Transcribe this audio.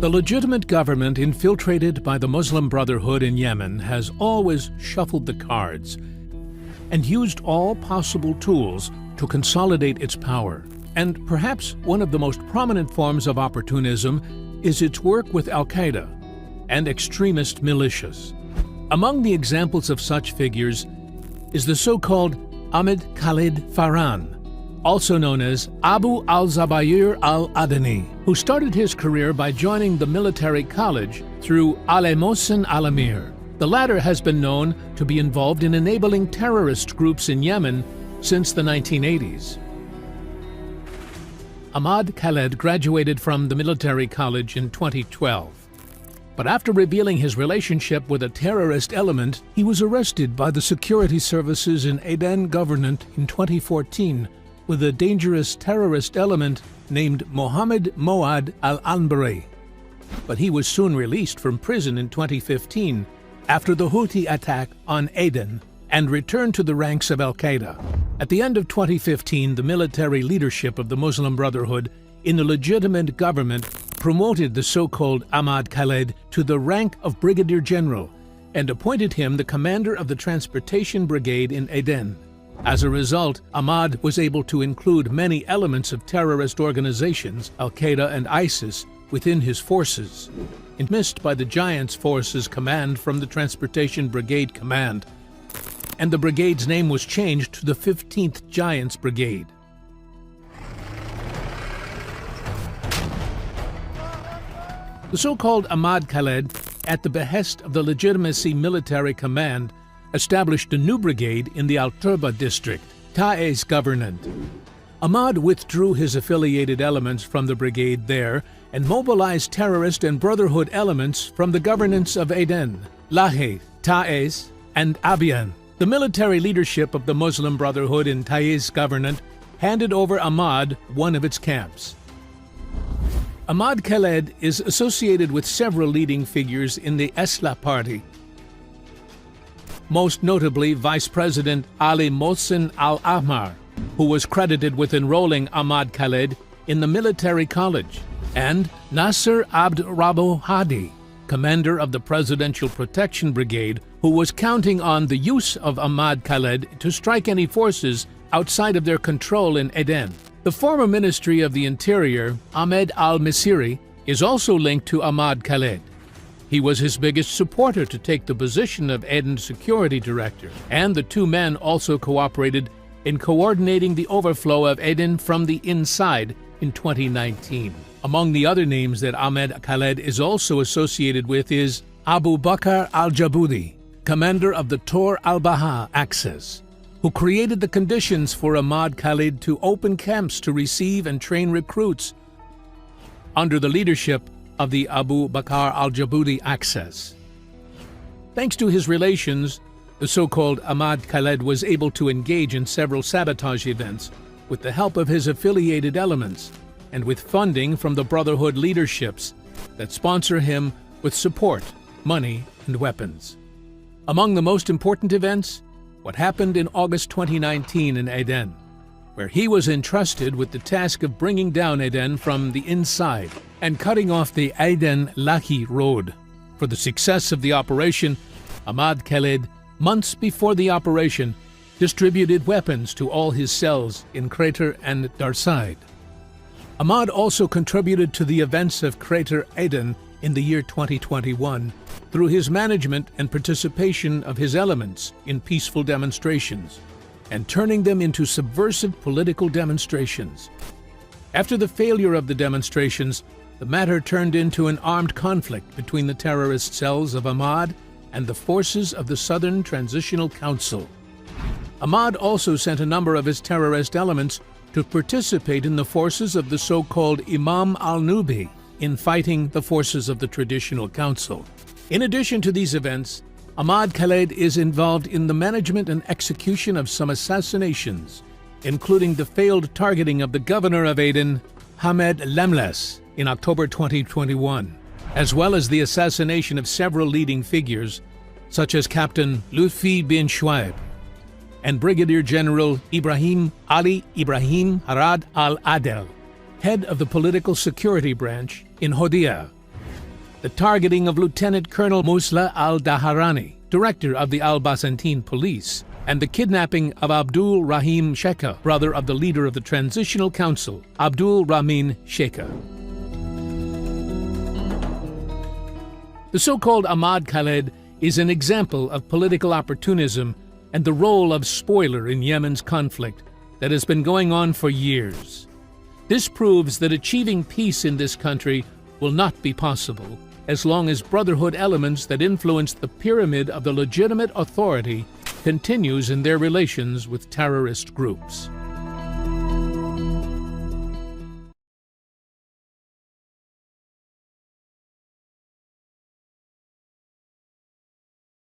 The legitimate government infiltrated by the Muslim Brotherhood in Yemen has always shuffled the cards and used all possible tools to consolidate its power. And perhaps one of the most prominent forms of opportunism is its work with Al-Qaeda and extremist militias. Among the examples of such figures is the so-called Ahmed Khalid Farhan, also known as Abu al-Zubayr al-Adani, who started his career by joining the military college through Ali Mohsen al-Amir. The latter has been known to be involved in enabling terrorist groups in Yemen since the 1980s. Ahmad Khaled graduated from the military college in 2012. But after revealing his relationship with a terrorist element, he was arrested by the security services in Aden Governorate in 2014 with a dangerous terrorist element named Mohammed Moad al-Anbari. But he was soon released from prison in 2015 after the Houthi attack on Aden and returned to the ranks of Al-Qaeda. At the end of 2015, the military leadership of the Muslim Brotherhood in the legitimate government promoted the so-called Ahmad Khaled to the rank of Brigadier General and appointed him the commander of the Transportation Brigade in Aden. As a result, Ahmad was able to include many elements of terrorist organizations, Al-Qaeda and ISIS, within his forces, and missed by the Giants Forces Command from the Transportation Brigade Command, and the brigade's name was changed to the 15th Giants Brigade. The so-called Ahmad Khaled, at the behest of the Legitimacy Military Command, established a new brigade in the Al-Turba district, Ta'ez Governorate. Ahmad withdrew his affiliated elements from the brigade there and mobilized terrorist and Brotherhood elements from the governance of Aden, Lahe, Ta'ez, and Abiyan. The military leadership of the Muslim Brotherhood in Ta'ez Governorate handed over Ahmad one of its camps. Ahmad Khaled is associated with several leading figures in the Eslah party, most notably Vice President Ali Mohsen al-Ahmar, who was credited with enrolling Ahmad Khaled in the military college, and Nasser Abd Rabo Hadi, commander of the Presidential Protection Brigade, who was counting on the use of Ahmad Khaled to strike any forces outside of their control in Aden. The former Ministry of the Interior, Ahmed al-Misiri, is also linked to Ahmad Khaled. He was his biggest supporter to take the position of Aden Security Director, and the two men also cooperated in coordinating the overflow of Aden from the inside in 2019. Among the other names that Ahmed Khaled is also associated with is Abu Bakr al-Jaboudi, commander of the Tor al-Baha Axis, who created the conditions for Ahmad Khaled to open camps to receive and train recruits under the leadership of the Abu Bakr al-Jaboudi Axis. Thanks to his relations, the so-called Ahmad Khaled was able to engage in several sabotage events with the help of his affiliated elements and with funding from the Brotherhood leaderships that sponsor him with support, money, and weapons. Among the most important events, what happened in August 2019 in Aden, where he was entrusted with the task of bringing down Aden from the inside and cutting off the Aden-Lahi road. For the success of the operation, Ahmad Khaled, months before the operation, distributed weapons to all his cells in Crater and Darsaid. Ahmad also contributed to the events of Crater Aden in the year 2021 through his management and participation of his elements in peaceful demonstrations and turning them into subversive political demonstrations. After the failure of the demonstrations, the matter turned into an armed conflict between the terrorist cells of Ahmad and the forces of the Southern Transitional Council. Ahmad also sent a number of his terrorist elements to participate in the forces of the so-called Imam al-Nubi in fighting the forces of the Traditional Council. In addition to these events, Ahmad Khaled is involved in the management and execution of some assassinations, including the failed targeting of the governor of Aden, Hamed Lemles, in October 2021, as well as the assassination of several leading figures, such as Captain Lutfi bin Shuaib and Brigadier General Ibrahim Ali Ibrahim Harad al-Adel, head of the political security branch in Houdia. the targeting of Lieutenant Colonel Musla al-Daharani, director of the Al-Byzantine police, and the kidnapping of Abdul Rahim Sheikha, brother of the leader of the Transitional Council, Abdul Rahman Sheikha. The so-called Ahmad Khaled is an example of political opportunism and the role of spoiler in Yemen's conflict that has been going on for years. This proves that achieving peace in this country will not be possible as long as brotherhood elements that influence the pyramid of the legitimate authority continues in their relations with terrorist groups.